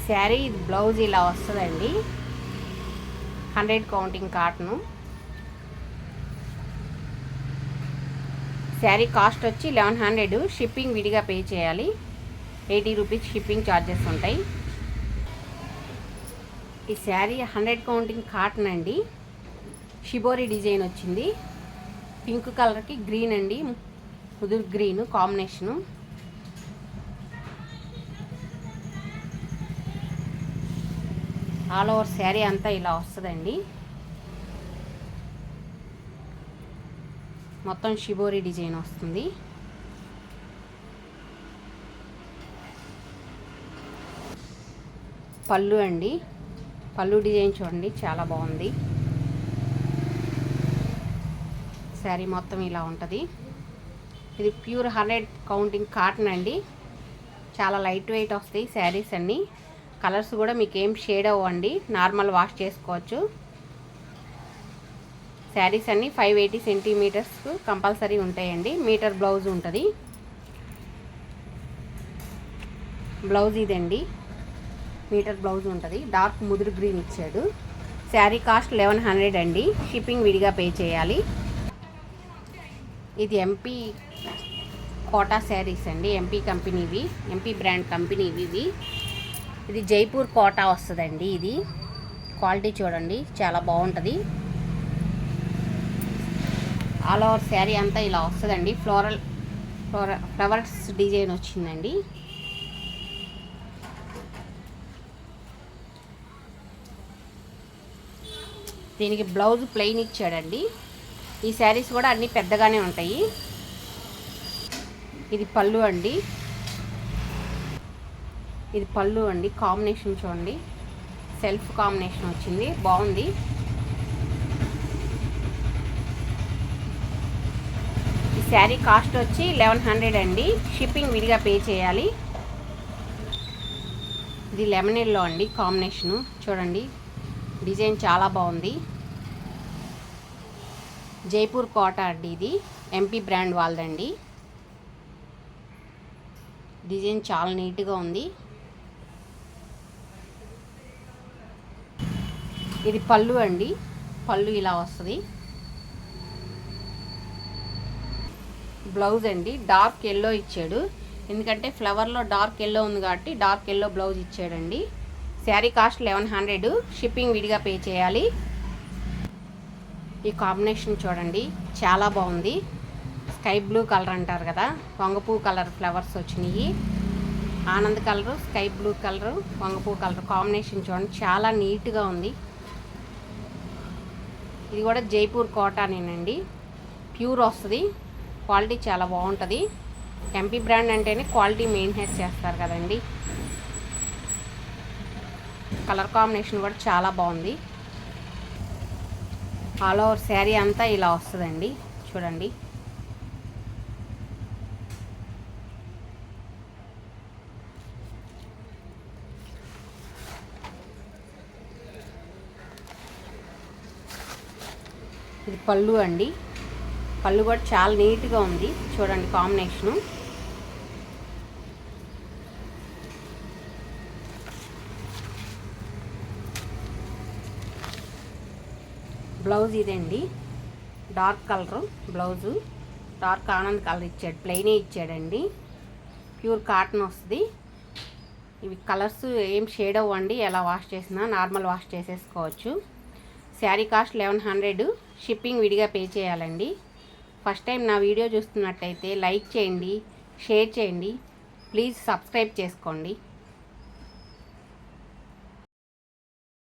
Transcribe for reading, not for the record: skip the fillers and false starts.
Sari blouse ఇలా వస్తుందండి. 100 counting cotton. Sari cost వచ్చి 1100. షిప్పింగ్ విడిగా పే చేయాలి. 80 రూపీస్ షిప్పింగ్ ఛార్జెస్ ఉంటాయి. ఈ శారీ 100 కౌంటింగ్ కాటన్ అండి. షిబోరి డిజైన్ వచ్చింది. పింక్ కలర్కి గ్రీన్ అండి, ముదురు green combination. All over sari అంతా ఇలా వస్తుందండి. మొత్తం షిబోరి డిజైన్ వస్తుంది. పళ్ళు అండి, పళ్ళు డిజైన్ చూడండి చాలా బాగుంది. శారీ మొత్తం ఇలా ఉంటుంది. ఇది ప్యూర్ 100 కౌంటింగ్ కాటన్ అండి. చాలా లైట్ వెయిట్ వస్తాయి శారీస్ అన్నీ. కలర్స్ కూడా మీకు ఏం షేడ్ అవ్వండి, నార్మల్ వాష్ చేసుకోవచ్చు. శారీస్ అన్నీ 580 సెంటీమీటర్స్ కంపల్సరీ ఉంటాయండి. మీటర్ బ్లౌజ్ ఉంటుంది. బ్లౌజ్ ఇదండి, మీటర్ బ్లౌజ్ ఉంటుంది. డార్క్ ముదురు గ్రీన్ ఇచ్చాడు. శారీ కాస్ట్ 1100 అండి. షిప్పింగ్ విడిగా పే చేయాలి. ఇది ఎంపీ కోటా శారీస్ అండి. ఎంపీ కంపెనీవి, ఎంపీ బ్రాండ్ కంపెనీవి ఇవి. ఇది జైపూర్ కోటా వస్తుందండి. ఇది క్వాలిటీ చూడండి చాలా బాగుంటుంది. ఆల్ ఓవర్ శారీ అంతా ఇలా వస్తుందండి. ఫ్లవర్స్ డిజైన్ వచ్చిందండి. దీనికి బ్లౌజ్ ప్లెయిన్ ఇచ్చాడండి. ఈ శారీస్ కూడా అన్నీ పెద్దగానే ఉంటాయి. ఇది పళ్ళు అండి. ఇది పళ్ళు అండి. కాంబినేషన్ చూడండి, సెల్ఫ్ కాంబినేషన్ వచ్చింది, బాగుంది. ఈ శారీ కాస్ట్ వచ్చి 1100 అండి. షిప్పింగ్ విడిగా పే చేయాలి. ఇది లెమన్ ఎల్లో అండి కాంబినేషను చూడండి, డిజైన్ చాలా బాగుంది. జైపూర్ కోటా అండి. ఇది ఎంపీ బ్రాండ్ వాళ్ళదండి. డిజైన్ చాలా నీట్గా ఉంది. ఇది పళ్ళు అండి. పళ్ళు ఇలా వస్తుంది. బ్లౌజ్ అండి డార్క్ ఎల్లో ఇచ్చాడు. ఎందుకంటే ఫ్లవర్లో డార్క్ ఎల్లో ఉంది కాబట్టి డార్క్ ఎల్లో బ్లౌజ్ ఇచ్చాడండి. శారీ కాస్ట్ 1100. షిప్పింగ్ విడిగా పే చేయాలి. ఈ కాంబినేషన్ చూడండి చాలా బాగుంది. స్కై బ్లూ కలర్ అంటారు కదా, వంగపూ కలర్ ఫ్లవర్స్ వచ్చినాయి. ఆనంద్ కలరు, స్కై బ్లూ కలరు, వంగపూ కలర్ కాంబినేషన్ చూడండి చాలా నీట్గా ఉంది. ఇది కూడా జైపూర్ కోటానేనండి. ప్యూర్ వస్తుంది. క్వాలిటీ చాలా బాగుంటుంది. ఎంపీ బ్రాండ్ అంటేనే క్వాలిటీ మెయింటైన్ చేస్తారు కదండి. కలర్ కాంబినేషన్ కూడా చాలా బాగుంది. ఆల్ ఓవర్ శారీ అంతా ఇలా వస్తుందండి చూడండి. ఇది పళ్ళు అండి. పళ్ళు కూడా చాలా నీట్గా ఉంది చూడండి కాంబినేషను. బ్లౌజ్ ఇదండి, dark colour blouse. Dark Anand colour ఇచ్చాడు, ప్లెయినే ఇచ్చాడండి. ప్యూర్ కాటన్ వస్తుంది. ఇవి కలర్స్ ఏం షేడ్ అవ్వండి, ఎలా వాష్ చేసినా నార్మల్ వాష్ చేసేసుకోవచ్చు. శారీ కాస్ట్ 1100. షిప్పింగ్ విడిగా పే చేయాలండి. ఫస్ట్ టైం నా వీడియో చూస్తున్నట్టయితే లైక్ చేయండి, షేర్ చేయండి, ప్లీజ్ సబ్స్క్రైబ్ చేసుకోండి.